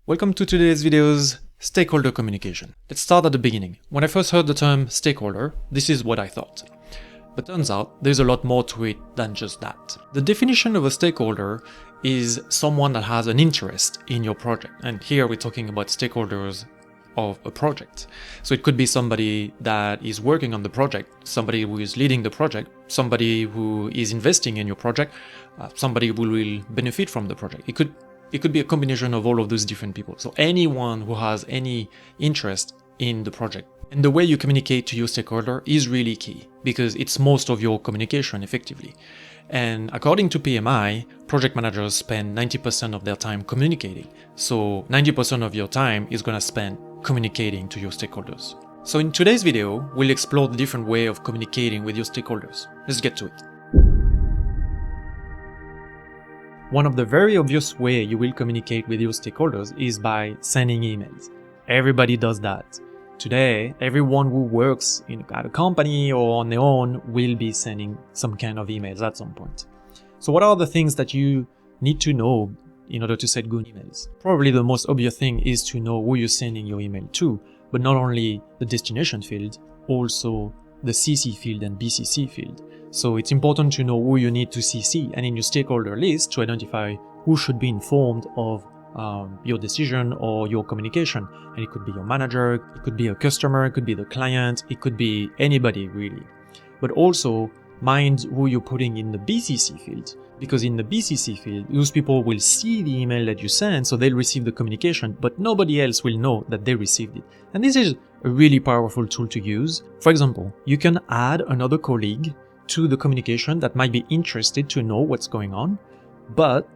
Welcome to today's video's stakeholder communication. Let's start at the beginning. When I first heard the term stakeholder, this is what I thought. But turns out there's a lot more to it than just that. The definition of a stakeholder is someone that has an interest in your project. And here we're talking about stakeholders of a project. So it could be somebody that is working on the project, somebody who is leading the project, somebody who is investing in your project, somebody who will benefit from the project. It could be a combination of all of those different people. So anyone who has any interest in the project. And the way you communicate to your stakeholder is really key because it's most of your communication effectively. And according to PMI, project managers spend 90% of their time communicating. So 90% of your time is going to spend communicating to your stakeholders. So in today's video, we'll explore the different way of communicating with your stakeholders. Let's get to it. One of the very obvious way you will communicate with your stakeholders is by sending emails. Everybody does that. Today, everyone who works at a company or on their own will be sending some kind of emails at some point. So what are the things that you need to know in order to send good emails? Probably the most obvious thing is to know who you're sending your email to, but not only the destination field, also the CC field and BCC field. So it's important to know who you need to CC and in your stakeholder list to identify who should be informed of your decision or your communication. And it could be your manager, it could be a customer, it could be the client, it could be anybody really. But also mind who you're putting in the BCC field, because in the BCC field, those people will see the email that you send, so they'll receive the communication, but nobody else will know that they received it. And this is a really powerful tool to use. For example, you can add another colleague to the communication that might be interested to know what's going on, but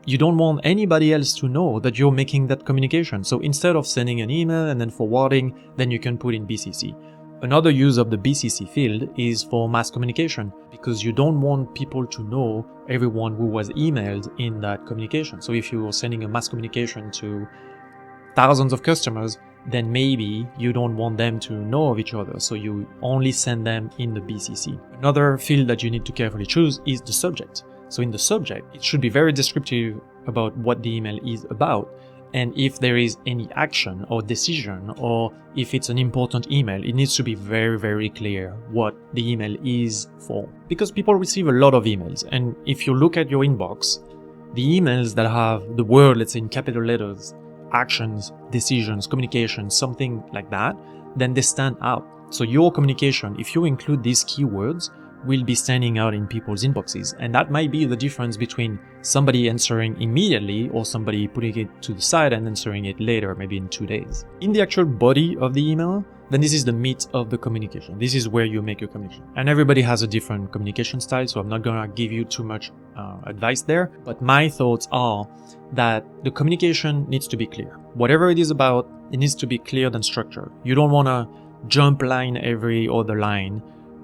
you don't want anybody else to know that you're making that communication. So instead of sending an email and then forwarding, then you can put in BCC. Another use of the BCC field is for mass communication, because you don't want people to know everyone who was emailed in that communication. So if you're sending a mass communication to thousands of customers, then maybe you don't want them to know of each other, so you only send them in the BCC. Another field that you need to carefully choose is the subject. So in the subject, it should be very descriptive about what the email is about, and if there is any action or decision, or if it's an important email, it needs to be very, very clear what the email is for. Because people receive a lot of emails, and if you look at your inbox, the emails that have the word, let's say in capital letters, actions, decisions, communication, something like that, then they stand out. So your communication, if you include these keywords, will be standing out in people's inboxes. And that might be the difference between somebody answering immediately or somebody putting it to the side and answering it later, maybe in 2 days. In the actual body of the email, then this is the meat of the communication. This is where you make your communication. And everybody has a different communication style, so I'm not gonna give you too much advice there. But my thoughts are that the communication needs to be clear. Whatever it is about, it needs to be clear and structured. You don't wanna jump line every other line.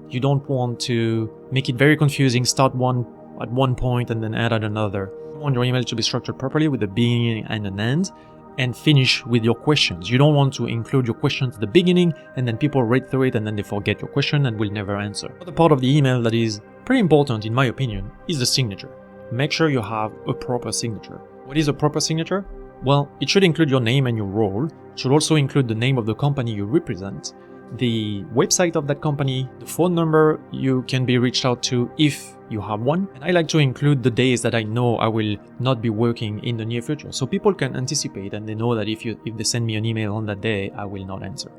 You don't want to make it very confusing, start one at one point and then add at another. You want your email to be structured properly with a beginning and an end, and finish with your questions. You don't want to include your questions at the beginning and then people read through it and then they forget your question and will never answer. Another part of the email that is pretty important in my opinion is the signature. Make sure you have a proper signature. What is a proper signature? Well, it should include your name and your role. It should also include the name of the company you represent, the website of that company, the phone number you can be reached out to if you have one. And I like to include the days that I know I will not be working in the near future, so people can anticipate and they know that if they send me an email on that day, I will not answer.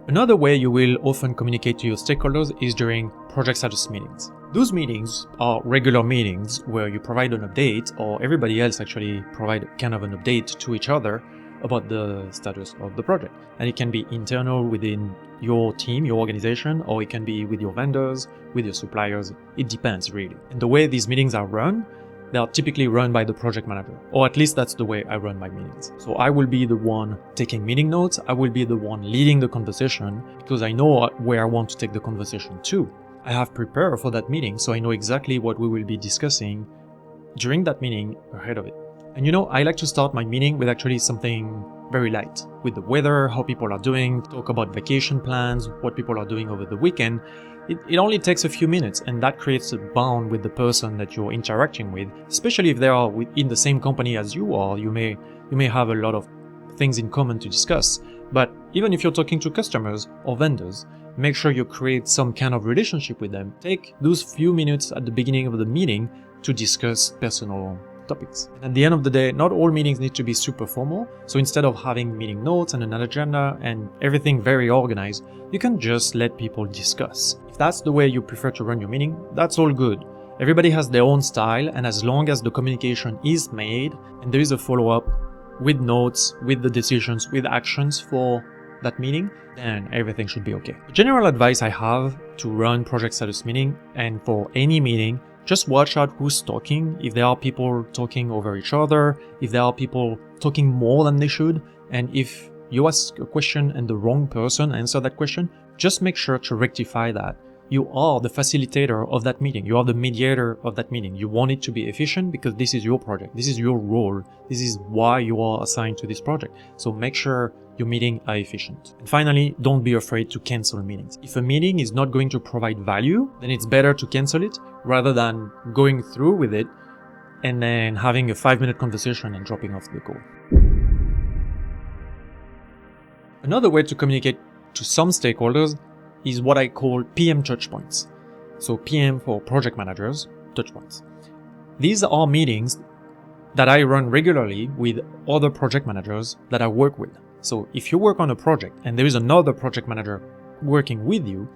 Another way you will often communicate to your stakeholders is during project status meetings. Those meetings are regular meetings where you provide an update, or everybody else actually provide kind of an update to each other about the status of the project. And it can be internal within your team, your organization, or it can be with your vendors, with your suppliers. It depends really. And the way these meetings are run, they are typically run by the project manager, or at least that's the way I run my meetings. So I will be the one taking meeting notes. I will be the one leading the conversation because I know where I want to take the conversation to. I have prepared for that meeting, so I know exactly what we will be discussing during that meeting ahead of it. And I like to start my meeting with actually something very light with the weather, how people are doing, talk about vacation plans, what people are doing over the weekend. It only takes a few minutes, and that creates a bond with the person that you're interacting with, especially if they are in the same company as you are. You may have a lot of things in common to discuss. But even if you're talking to customers or vendors, make sure you create some kind of relationship with them. Take those few minutes at the beginning of the meeting to discuss personal topics. And at the end of the day, not all meetings need to be super formal. So instead of having meeting notes and an agenda and everything very organized, you can just let people discuss. If that's the way you prefer to run your meeting, that's all good. Everybody has their own style, and as long as the communication is made and there is a follow-up with notes, with the decisions, with actions for that meeting, then everything should be okay. The general advice I have to run project status meeting and for any meeting, just watch out who's talking. If there are people talking over each other, if there are people talking more than they should, and if you ask a question and the wrong person answers that question, just make sure to rectify that. You are the facilitator of that meeting. You are the mediator of that meeting. You want it to be efficient because this is your project. This is your role. This is why you are assigned to this project. So make sure your meetings are efficient. And finally, don't be afraid to cancel meetings. If a meeting is not going to provide value, then it's better to cancel it rather than going through with it and then having a 5-minute conversation and dropping off the call. Another way to communicate to some stakeholders is what I call PM touchpoints. So PM for project managers, touchpoints. These are meetings that I run regularly with other project managers that I work with. So if you work on a project and there is another project manager working with you,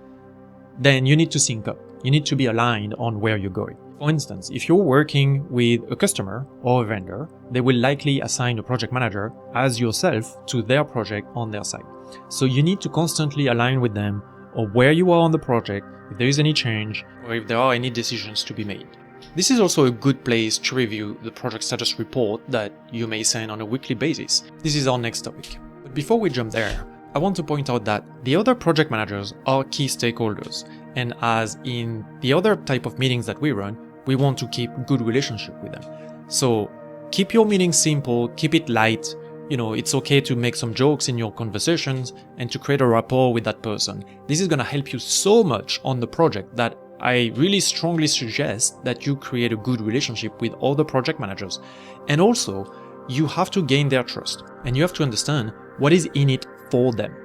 then you need to sync up. You need to be aligned on where you're going. For instance, if you're working with a customer or a vendor, they will likely assign a project manager as yourself to their project on their side. So you need to constantly align with them or where you are on the project, if there is any change, or if there are any decisions to be made. This is also a good place to review the project status report that you may send on a weekly basis. This is our next topic. But before we jump there, I want to point out that the other project managers are key stakeholders, and as in the other type of meetings that we run, we want to keep good relationship with them. So keep your meeting simple, keep it light. It's okay to make some jokes in your conversations and to create a rapport with that person. This is going to help you so much on the project that I really strongly suggest that you create a good relationship with other project managers. And also, you have to gain their trust and you have to understand what is in it for them.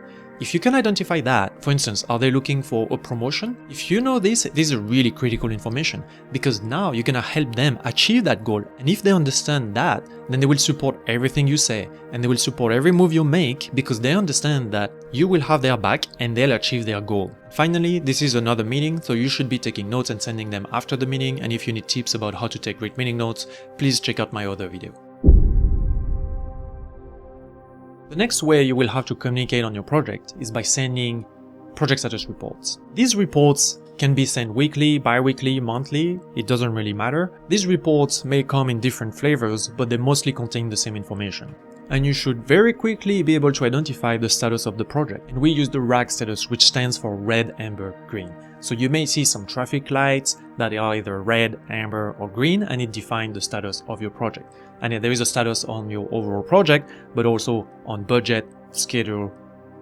If you can identify that, for instance, are they looking for a promotion? If you know this is really critical information because now you're going to help them achieve that goal. And if they understand that, then they will support everything you say and they will support every move you make because they understand that you will have their back and they'll achieve their goal. Finally, this is another meeting, so you should be taking notes and sending them after the meeting. And if you need tips about how to take great meeting notes, please check out my other video. The next way you will have to communicate on your project is by sending project status reports. These reports can be sent weekly, bi-weekly, monthly, it doesn't really matter. These reports may come in different flavors, but they mostly contain the same information. And you should very quickly be able to identify the status of the project. And we use the RAG status, which stands for red, amber, green. So you may see some traffic lights that are either red, amber, or green, and it defines the status of your project. And there is a status on your overall project, but also on budget, schedule,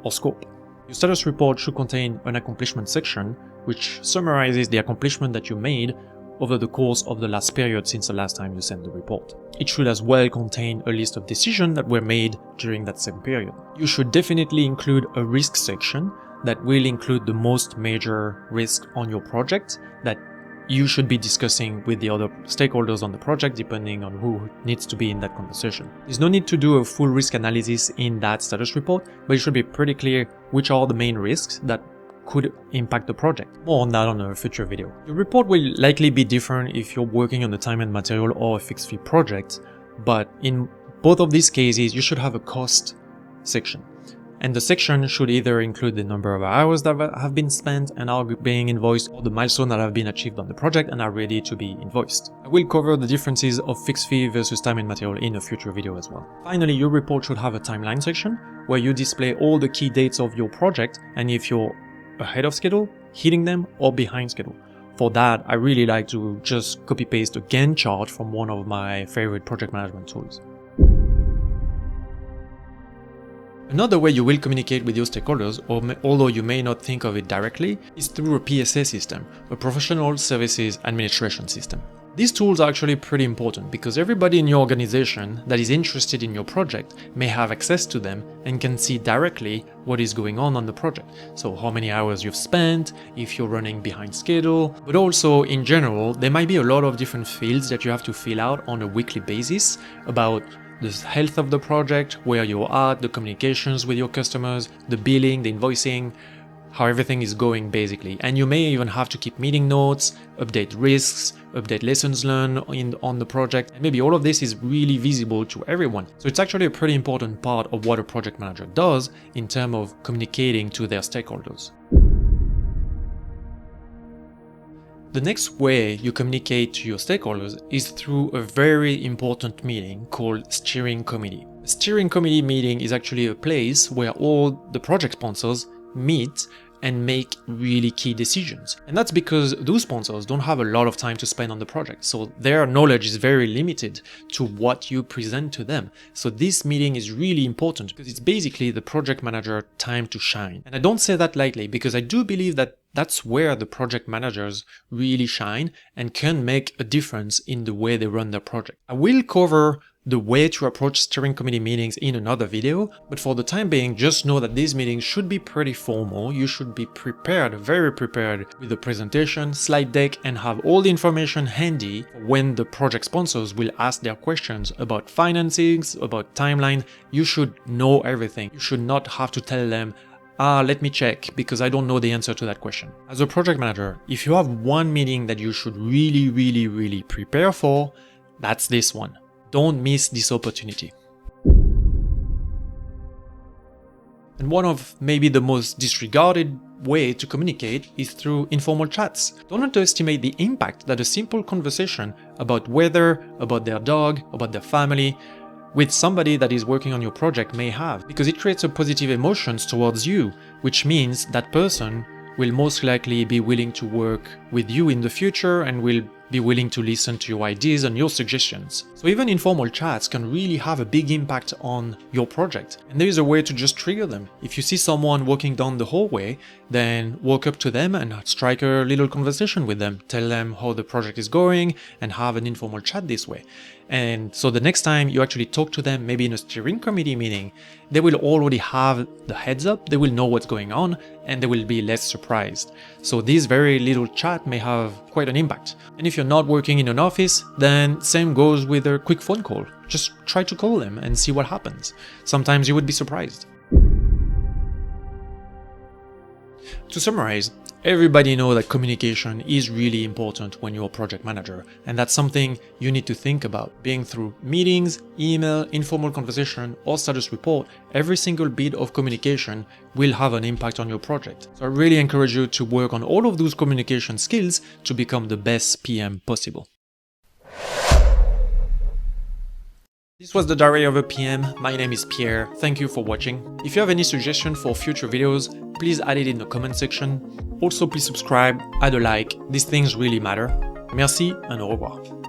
or scope. Your status report should contain an accomplishment section, which summarizes the accomplishment that you made over the course of the last period since the last time you sent the report. It should as well contain a list of decisions that were made during that same period. You should definitely include a risk section that will include the most major risk on your project that you should be discussing with the other stakeholders on the project depending on who needs to be in that conversation. There's no need to do a full risk analysis in that status report, but it should be pretty clear which are the main risks that could impact the project. More on that on a future video. Your report will likely be different if you're working on a time and material or a fixed fee project, but in both of these cases, you should have a cost section. And the section should either include the number of hours that have been spent and are being invoiced, or the milestones that have been achieved on the project and are ready to be invoiced. I will cover the differences of fixed fee versus time and material in a future video as well. Finally, your report should have a timeline section where you display all the key dates of your project and if you're ahead of schedule, hitting them, or behind schedule. For that, I really like to just copy paste a Gantt chart from one of my favorite project management tools. Another way you will communicate with your stakeholders, although you may not think of it directly, is through a PSA system, a Professional Services Administration system. These tools are actually pretty important because everybody in your organization that is interested in your project may have access to them and can see directly what is going on the project. So how many hours you've spent, if you're running behind schedule, but also in general, there might be a lot of different fields that you have to fill out on a weekly basis about the health of the project, where you're at, the communications with your customers, the billing, the invoicing, how everything is going basically. And you may even have to keep meeting notes, update risks, update lessons learned on the project. And maybe all of this is really visible to everyone. So it's actually a pretty important part of what a project manager does in terms of communicating to their stakeholders. The next way you communicate to your stakeholders is through a very important meeting called steering committee. A steering committee meeting is actually a place where all the project sponsors meet and make really key decisions. And that's because those sponsors don't have a lot of time to spend on the project, so their knowledge is very limited to what you present to them. So this meeting is really important because it's basically the project manager time to shine. And I don't say that lightly because I do believe that that's where the project managers really shine and can make a difference in the way they run their project. I will cover the way to approach steering committee meetings in another video, but for the time being, just know that these meetings should be pretty formal. You should be prepared, very prepared with the presentation, slide deck, and have all the information handy when the project sponsors will ask their questions about financings, about timeline. You should know everything. You should not have to tell them, let me check because I don't know the answer to that question. As a project manager, if you have one meeting that you should really prepare for, that's this one. Don't miss this opportunity. And one of maybe the most disregarded way to communicate is through informal chats. Don't underestimate the impact that a simple conversation about weather, about their dog, about their family, with somebody that is working on your project may have, because it creates a positive emotions towards you, which means that person will most likely be willing to work with you in the future and will be willing to listen to your ideas and your suggestions. So even informal chats can really have a big impact on your project. And there is a way to just trigger them. If you see someone walking down the hallway, then walk up to them and strike a little conversation with them. Tell them how the project is going and have an informal chat this way. And so the next time you actually talk to them, maybe in a steering committee meeting, they will already have the heads up, they will know what's going on, and they will be less surprised. So this very little chat may have quite an impact. And if you're not working in an office, then same goes with a quick phone call. Just try to call them and see what happens. Sometimes you would be surprised. To summarize, everybody knows that communication is really important when you're a project manager, and that's something you need to think about. Being through meetings, email, informal conversation, or status report, every single bit of communication will have an impact on your project. So I really encourage you to work on all of those communication skills to become the best PM possible. This was the Diary of a PM. My name is Pierre. Thank you for watching. If you have any suggestions for future videos, please add it in the comment section. Also, please subscribe, add a like. These things really matter. Merci, and au revoir.